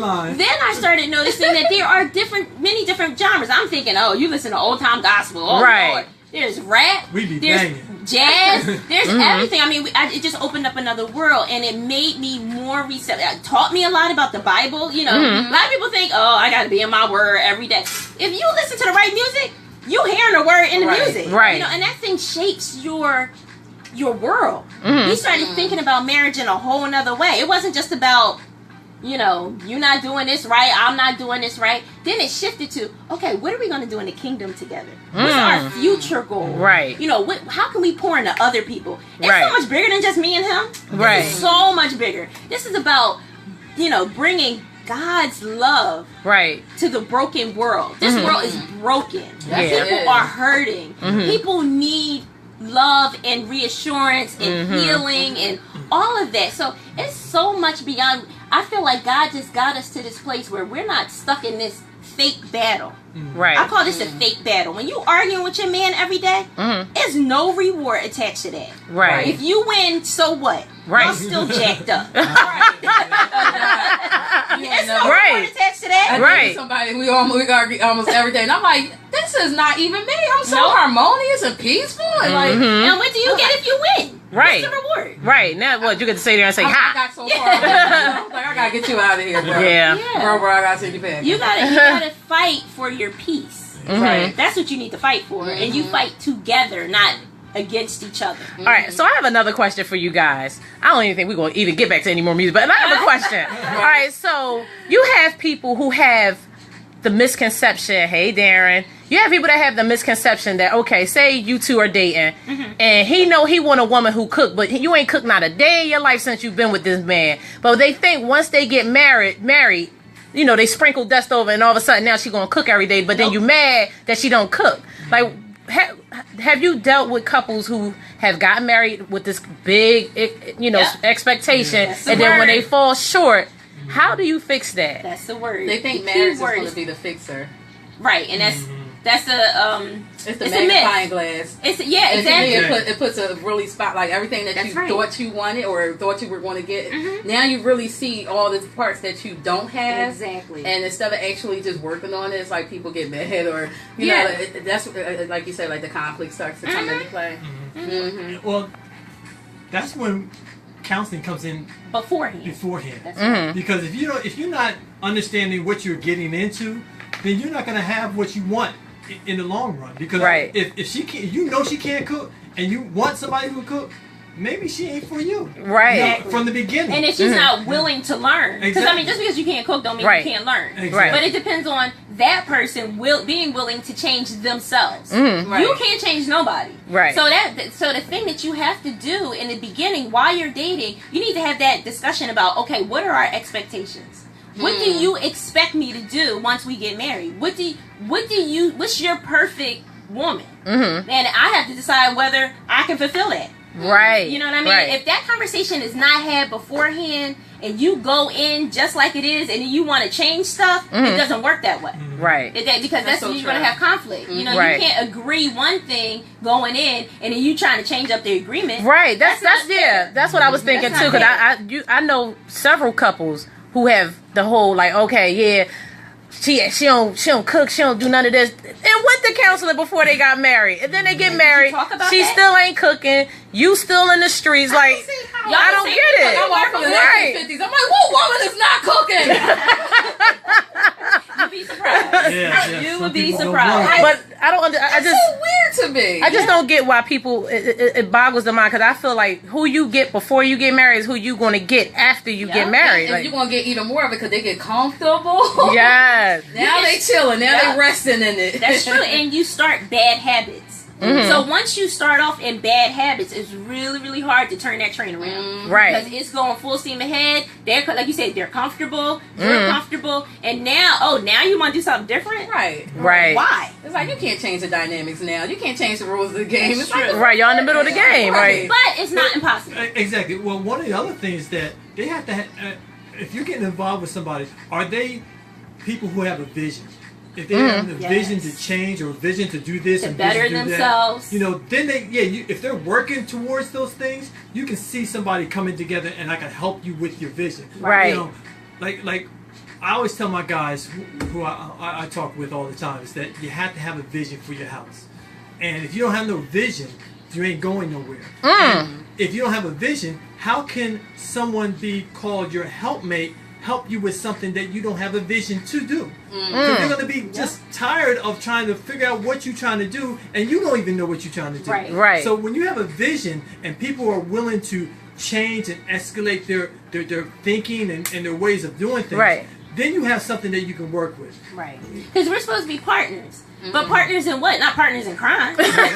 me. And then I started noticing that there are many different genres. I'm thinking, oh, you listen to old time gospel. Oh, Lord. There's rap. We be there's banging. jazz. There's everything. I mean, it just opened up another world, and it made me more receptive. It taught me a lot about the Bible. You know, a lot of people think, oh, I got to be in my word every day. If you listen to the right music, you hearing the word in the music. Right. You know, and that thing shapes your world. We started thinking about marriage in a whole nother way. It wasn't just about, you know, you're not doing this right, I'm not doing this right. Then it shifted to, okay, what are we going to do in the kingdom together? What's our future goal? Right. You know, how can we pour into other people? It's so much bigger than just me and him. Right. It's so much bigger. This is about, you know, bringing God's love to the broken world. This world is broken. People are hurting. People need love and reassurance and healing and all of that. So it's so much beyond. I feel like God just got us to this place where we're not stuck in this fake battle. Right. I call this a fake battle. When you arguing with your man every day, there's no reward attached to that. Right. If you win, so what? Right. Y'all still jacked up. Yeah, There's no. no reward attached to that. I think somebody we argue almost every day, and I'm like, this is not even me. I'm so harmonious and peaceful, and like, and what do you get if you win? Right. What's the reward? Right. Now what? You get to sit there and say, I "Ha." got so far. I was like, I gotta get you out of here, bro. Yeah. Bro, I gotta send you back. You gotta fight for your peace. Right. That's what you need to fight for, and you fight together, not against each other. All right, so I have another question for you guys. I don't even think we're going to even get back to any more music, but I have a question. All right, so you have people who have the misconception, hey Darren, you have people that have the misconception that, okay, say you two are dating, and he want a woman who cook, but you ain't cooked not a day in your life since you've been with this man. But they think once they get married, you know, they sprinkle dust over, and all of a sudden now she gonna cook every day, but then you mad that she don't cook. Like, have you dealt with couples who have gotten married with this big, you know, expectation, and then when they fall short, how do you fix that? That's the word. They think marriage is going to be the fixer. Right, and that's it's the magnifying glass. Exactly. It puts a really spot, like everything that you thought you wanted or thought you were going to get. Now you really see all the parts that you don't have. Exactly. And instead of actually just working on it, it's like people get mad, or you know, that's like you said, like the conflict starts to come into play. Well, that's when counseling comes in beforehand. That's right. Because if you're not understanding what you're getting into, then you're not going to have what you want in the long run. Because if she can't, she can't cook, and you want somebody who can cook, maybe she ain't for you. Right. You know, from the beginning. And if she's not willing to learn. Because, I mean, just because you can't cook don't mean you can't learn. Exactly. But it depends on that person being willing to change themselves. Right. You can't change nobody. Right. So the thing that you have to do in the beginning while you're dating, you need to have that discussion about, okay, what are our expectations? What do you expect me to do once we get married? What's your perfect woman? And I have to decide whether I can fulfill that. Right. You know what I mean? Right. If that conversation is not had beforehand and you go in just like it is and you want to change stuff, it doesn't work that way. Right. Because that's when you're going to have conflict. You know, you can't agree one thing going in and then you trying to change up the agreement. Right. That's what I was thinking too. Because I know several couples who have the whole like, okay, yeah, she don't cook, she don't do none of this, and went to counseling before they got married, and then they get married, she still ain't cooking, you still in the streets, like I don't get it. I'm like from the 1950s. I'm like, what woman is not cooking? You'd be surprised. You would be surprised. But I don't. It's so weird to me. I just don't get why people. It boggles the mind, because I feel like who you get before you get married is who you going to get after you get married. And like, you're going to get even more of it because they get comfortable. Yes. Now they chilling. Now they resting in it. That's true. And you start bad habits. So once you start off in bad habits, it's really, really hard to turn that train around. Right. Because it's going full steam ahead. They're, like you said, they're comfortable. You're comfortable. And now you want to do something different? Right. Why? It's like you can't change the dynamics now. You can't change the rules of the game. It's like, right. You're in the middle of the game. Right. But it's not impossible. Exactly. Well, one of the other things that they have to, if you're getting involved with somebody, are they people who have a vision? If they have a vision to change or a vision to do this and better do themselves, that, you know, then if they're working towards those things, you can see somebody coming together and I can help you with your vision. Right. You know, like I always tell my guys who I talk with all the time is that you have to have a vision for your house, and if you don't have no vision you ain't going nowhere. And if you don't have a vision, how can someone be called your helpmate, help you with something that you don't have a vision to do? So they're going to be just tired of trying to figure out what you're trying to do, and you don't even know what you're trying to do. Right. So when you have a vision and people are willing to change and escalate their thinking and their ways of doing things, then you have something that you can work with. Right. Because we're supposed to be partners. But partners in what? Not partners in crime. We're supposed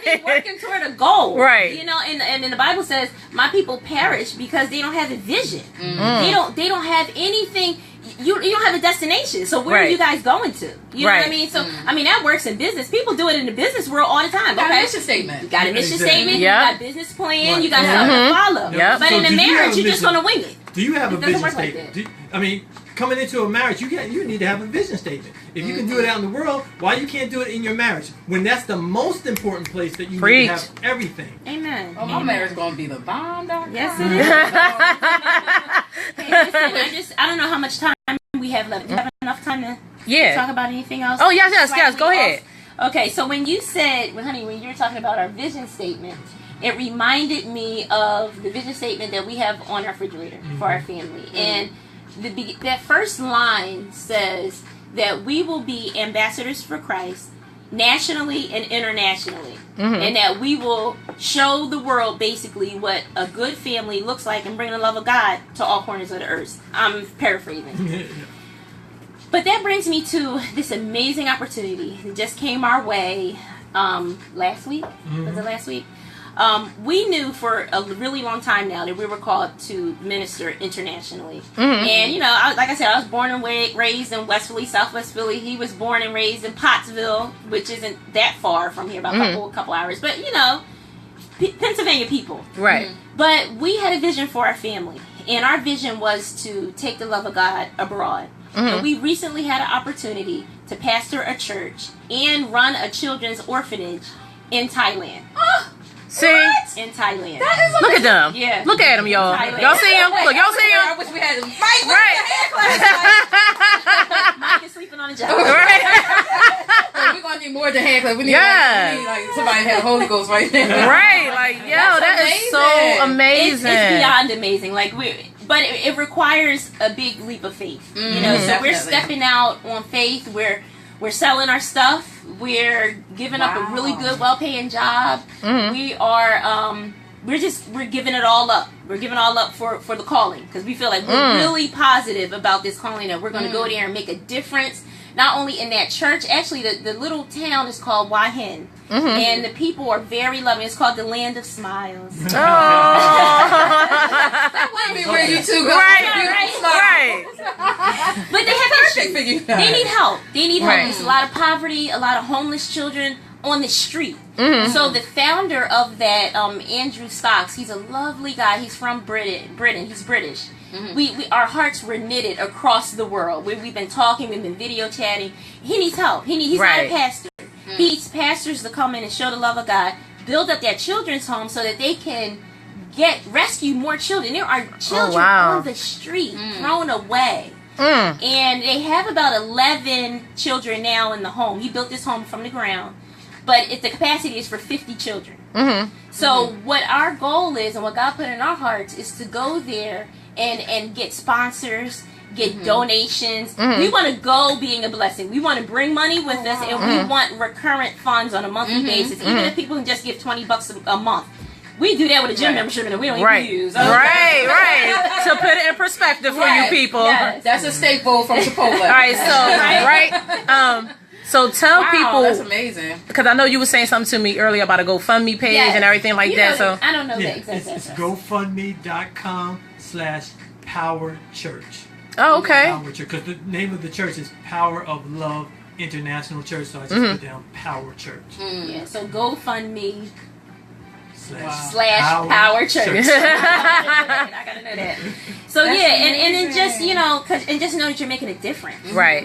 to be working toward a goal. Right. And the Bible says, my people perish because they don't have a vision. They don't have anything. You don't have a destination. So where are you guys going to? You know what I mean? So I mean, that works in business. People do it in the business world all the time. Got a mission statement. You got a mission statement. You got a business plan. You got something to follow. But So in a marriage, you're just going to wing it. Do you have a vision like statement? Coming into a marriage, you need to have a vision statement. If you can do it out in the world, why you can't do it in your marriage? When that's the most important place that you need to have everything. Amen. Oh, my marriage is going to be the bomb, dog. Yes, it is. Hey, listen, I don't know how much time we have left. Do you have enough time to talk about anything else? Oh, yes. Go ahead. Okay, so when you said, when you were talking about our vision statement, it reminded me of the vision statement that we have on our refrigerator for our family. And that first line says that we will be ambassadors for Christ nationally and internationally. And that we will show the world basically what a good family looks like and bring the love of God to all corners of the earth. I'm paraphrasing. But that brings me to this amazing opportunity that just came our way last week. Was it last week? We knew for a really long time now that we were called to minister internationally. And, like I said, I was born and raised in West Philly, Southwest Philly. He was born and raised in Pottsville, which isn't that far from here, about a couple hours. But, Pennsylvania people. Right. But we had a vision for our family. And our vision was to take the love of God abroad. And we recently had an opportunity to pastor a church and run a children's orphanage in Thailand. See? In Thailand. Look at them. Yeah. Look at them, y'all. Thailand. Y'all see them? Look, y'all see them? I wish we had them Mike is sleeping on the job. We're going to need more than hand clap. We need, like somebody had a Holy Ghost right there. Right. Like, that is so amazing. It's beyond amazing. Like, but it requires a big leap of faith. So Definitely. we're stepping out on faith. We're selling our stuff. We're giving up a really good, well-paying job. We are, we're giving it all up. We're giving all up for the calling because we feel like we're really positive about this calling that we're going to go there and make a difference. Not only in that church, actually the little town is called Wahin. And the people are very loving. It's called the Land of Smiles. That wouldn't be where you two go. Right. But they have Perfect for you guys. They need help. Right. There's a lot of poverty, a lot of homeless children on the street. So the founder of that, Andrew Stocks, he's a lovely guy. He's from Britain. He's British. We our hearts were knitted across the world. We've been talking. We've been video chatting. He needs help. He's not a pastor. He needs pastors to come in and show the love of God, build up that children's home so that they can rescue more children. There are children on the street thrown away. And they have about 11 children now in the home. He built this home from the ground, but the capacity is for 50 children. So what our goal is and what God put in our hearts is to go there and get sponsors, get donations. We want to go being a blessing. We want to bring money with us, and we want recurrent funds on a monthly basis. Even if people can just give $20 a month. We do that with a gym membership and we don't even use. Right. To put it in perspective for you people. Yes. That's a staple from Chipotle. All right, so tell people. That's amazing. Because I know you were saying something to me earlier about a GoFundMe page and everything like that. So I don't know that exactly. It's GoFundMe.com/PowerChurch. Oh, okay. Power Church, because the name of the church is Power of Love International Church, so I just put down Power Church. Yeah, so GoFundMe /Power Church. I gotta know that. So that's and just and just know that you're making a difference. Right.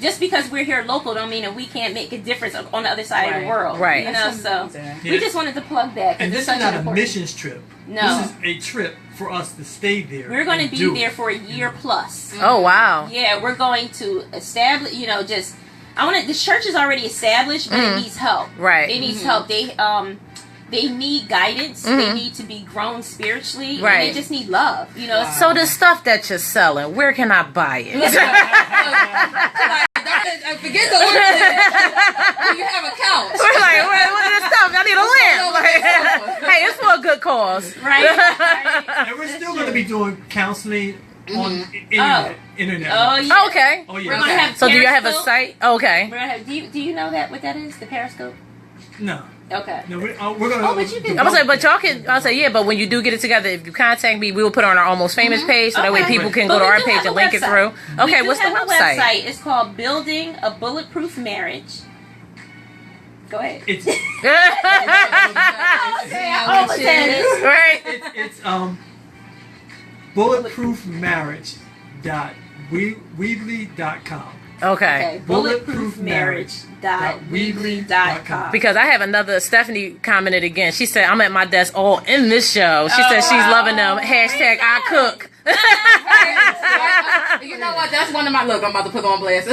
Just because we're here local don't mean that we can't make a difference on the other side of the world. Right. So we just wanted to plug that. And this is not a missions trip. No. This is a trip for us to stay there. We're going to be there for a year plus. Oh, wow. Yeah, we're going to establish, just this church is already established, but it needs help. Right. It needs help. They need guidance. They need to be grown spiritually. Right. And they just need love. You know. So the stuff that you're selling, where can I buy it? Forget the order. You have accounts. We're like, what is this stuff? I need a lamp. Like, hey, it's for a good cause. Right. And we're still going to be doing counseling on internet. Oh yeah. Okay. Oh yeah. We're gonna have So do you have a Periscope. site? Okay. We're gonna have. Do you know what that is? The Periscope. No. Okay. No, we're going to. Oh, but you can. I'm gonna say, but y'all can. I'll say, yeah, but when you do get it together, if you contact me, we will put it on our Almost Famous page, so that way Okay. people can But go to we our do page have and a link it website. through. Okay, We what's the do have a website? It's called Building a Bulletproof Marriage. Go ahead. It's Almost said it. Right. it's bulletproofmarriage.weebly.com. Okay. Bulletproofmarriage.weebly.com. Because I have another, Stephanie commented again. She said, I'm at my desk all in this show. She said she's loving them. Hashtag I cook. You know what? That's one of my I'm about to put on blast.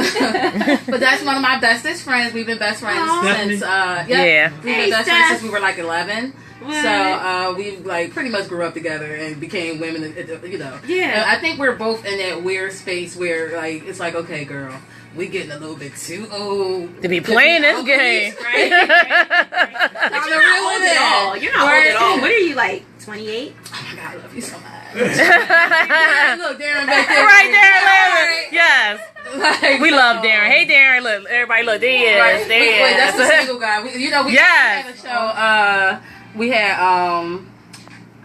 But that's one of my bestest friends. We've been best friends since Yeah. We've been best friends since we were like 11. So we like pretty much grew up together and became women. You know. Yeah. And I think we're both in that weird space where like it's like, okay, girl, we getting a little bit too old To be playing this game. Right? I'm You're not old at all. You're not old at all. What are you, like, 28? Oh my God, I love you so much. Look, Darren back there. Right there, Larry. Yes. Like, We love Darren. Hey, Darren. Look, everybody, look. There he is. Right. There he Wait, is. that's the single guy. We Yes. had a show. We had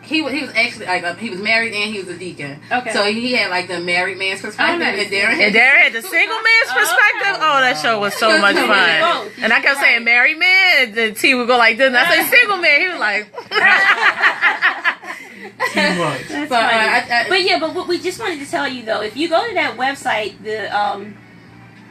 he was actually like he was married and he was a deacon. Okay. So he had like the married man's perspective, nice. and Darren And Darren had the single man's perspective. Oh, that show was so much fun. Both. And I kept saying married man, and the T would go like this. And I say single man. He was like, Too much. That's But, funny. But what we just wanted to tell you, though, if you go to that website, the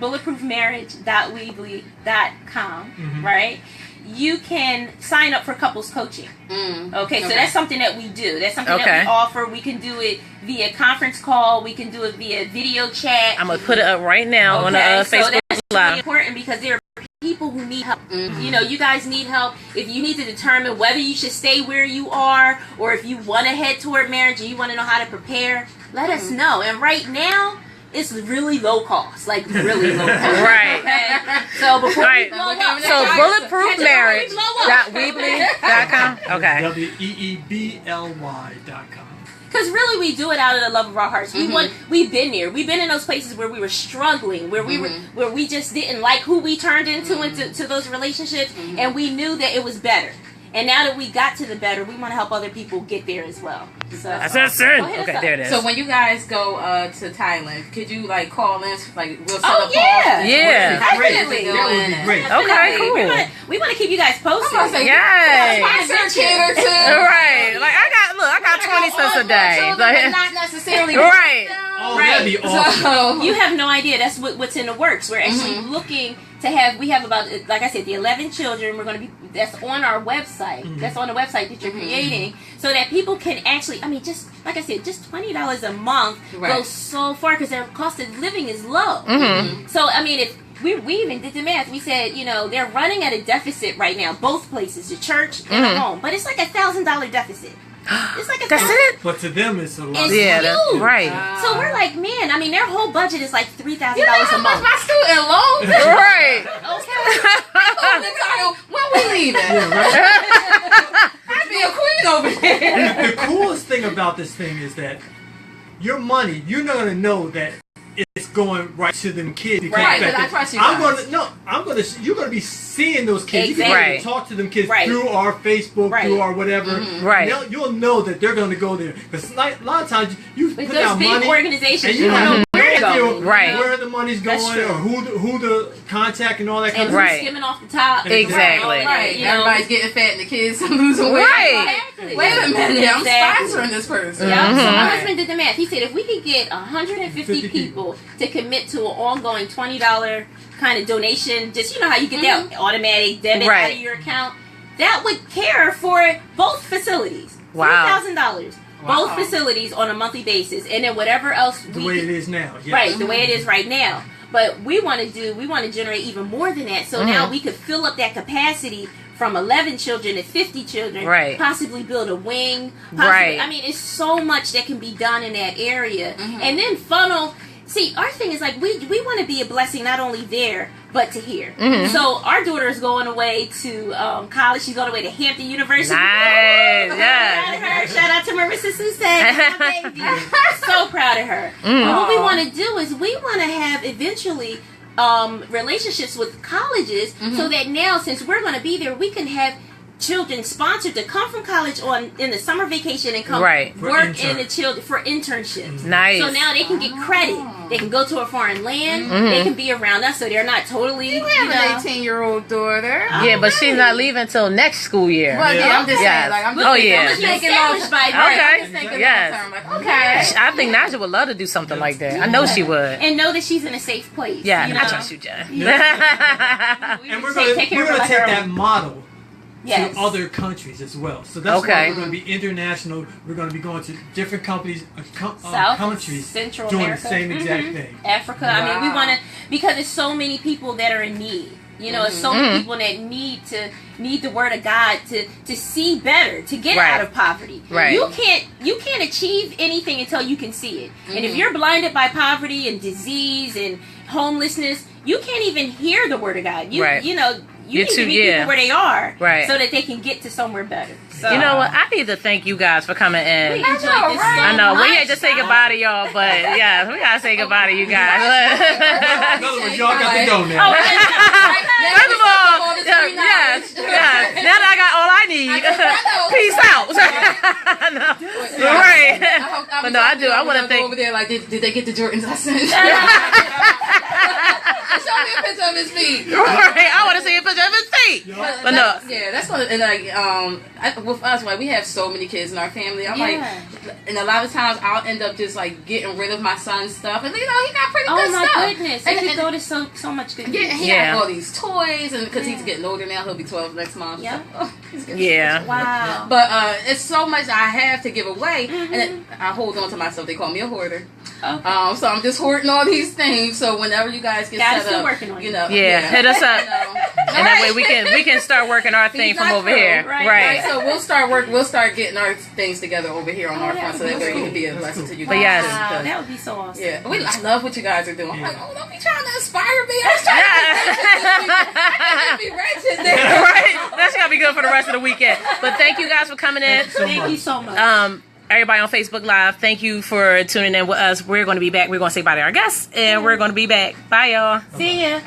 bulletproofmarriage.weebly.com, right? You can sign up for couples coaching. Okay, so that's something that we do. That's something that we offer. We can do it via conference call. We can do it via video chat. I'm going to put it up right now on the so Facebook that's Live. really important because there are people who need help. You know, you guys need help. If you need to determine whether you should stay where you are or if you want to head toward marriage and you want to know how to prepare, let us know. And right now, it's really low cost, like really low cost. Right. Okay? So before we blow up, So bulletproofmarriage.weebly.com. Okay. WEEBLY.com. because really we do it out of the love of our hearts. We've been there. We've been in those places where we were struggling, where where we just didn't like who we turned into those relationships, and we knew that it was better. And now that we got to the better, we want to help other people get there as well. So That's it. Go ahead, Okay, us there up. it is. So when you guys go to Thailand, could you like call in? Like we'll set Oh, up yeah. Yeah. Definitely. That would be great. Okay, cool. We want to keep you guys posted. Yay. cater to Right. Like I got 20 cents a day. but not necessarily Right. Oh, that'd be awesome. So, You have no idea. That's what's in the works. We're actually looking to have. We have about, like I said, the 11 children. We're going to be. That's on our website. That's on the website that you're creating, so that people can actually. I mean, just like I said, just $20 a month goes so far because their cost of living is low. So I mean, if we even did the math, we said, you know, they're running at a deficit right now, both places, the church and the home, but it's like $1,000 deficit. It's like That's it? But to them, it's a lot. It's Yeah, that's huge. right. So we're like, man, I mean, their whole budget is like $3,000 you know a how much month. my student loan? Right. When we leaving? I'd be a queen over here. The coolest thing about this thing is that your money, you're not gonna know that it's going right to them kids. Right, but I trust you You're gonna be seeing those kids. Exactly. You can Right. talk to them kids Right. through our Facebook, Right. through our whatever. Right. You'll know that they're gonna go there. Because a lot of times you With put those out big money, organizations, and you you don't know where to go. Right. where the money's That's going, true. or who the contact and all that kind And of who's Right. skimming off the top. Exactly. Right. You know. Everybody's getting fat and the kids losing weight. Right. Exactly. Wait a minute, I'm Exactly. sponsoring this person. Yeah, so my husband did the math. He said if we could get 150 people to commit to an ongoing $20 kind of donation, just you know how you get that automatic debit out of your account, that would care for both facilities. Wow. $3,000. Both facilities on a monthly basis, and then whatever else the way it is now. Yes. Right, the way it is right now. But we want to generate even more than that. So now we could fill up that capacity from 11 children to 50 children, possibly build a wing. I mean, it's so much that can be done in that area. And then funnel. See, our thing is like we want to be a blessing not only there but to here. So our daughter is going away to college. She's going away to Hampton University. Nice, yeah. Shout out to Marissa Sousa, my baby. So proud of her. But what we want to do is we want to have eventually relationships with colleges, so that now, since we're going to be there, we can have children sponsored to come from college in the summer vacation and come work in the children for internships. Nice. So now they can get credit. They can go to a foreign land. They can be around us, so they're not totally. You have an 18-year-old daughter. Yeah, but she's not leaving until next school year. Well, I'm just saying. Like, I'm just thinking established by okay. Yes. Like, okay. I think Naja would love to do something like that. I know she would. And know that she's in a safe place. Yeah, you know? I trust you, Jen. And we're going to take that model to other countries as well. So that's why we're going to be international. We're going to be going to different companies, countries, Central doing America. the same exact thing. Africa. Wow. I mean, we want to, because there's so many people that are in need. You know, there's so many people that need the word of God to see better, to get out of poverty. Right. You can't achieve anything until you can see it. And if you're blinded by poverty and disease and homelessness, you can't even hear the word of God. You know, you need to meet people where they are, so that they can get to somewhere better. So, you know what? I need to thank you guys for coming in. We enjoyed this so I know. much. We had to say goodbye to y'all, but yeah, we gotta say goodbye to you guys. In other words, y'all got to go now. First of all, yes. Now that I got all I need, peace out. Right. But no, I do. I want to thank. Over there, like, did they get the Jordans I sent? Show me a picture of his feet. Right. I want to see a picture of his feet. But no. Yeah, that's what. And like, with us, like, we have so many kids in our family. I'm like, and a lot of times I'll end up just like getting rid of my son's stuff, and you know he got pretty good stuff. Oh my goodness! And he go to so much good. Yeah, he got all these toys, and because he's getting older now, he'll be 12 next month. Yeah. So, Wow. But it's so much I have to give away, and then I hold on to myself. They call me a hoarder. Okay. So I'm just hoarding all these things. So whenever you guys get set up, working on you know, hit us up, and that way we can start working our thing from over here. Right. So we'll start getting our things together over here on our front, so that way we can be a blessing to you guys. But yes, that would be so awesome. Yeah, I love what you guys are doing. I'm like, don't be trying to inspire me. I was trying to be wretched there. Right. That's gonna be good for the rest of the weekend. But thank you guys for coming in. Thank you so much. Everybody on Facebook Live, thank you for tuning in with us. We're going to be back. We're going to say bye to our guests, and we're going to be back. Bye, y'all. See ya.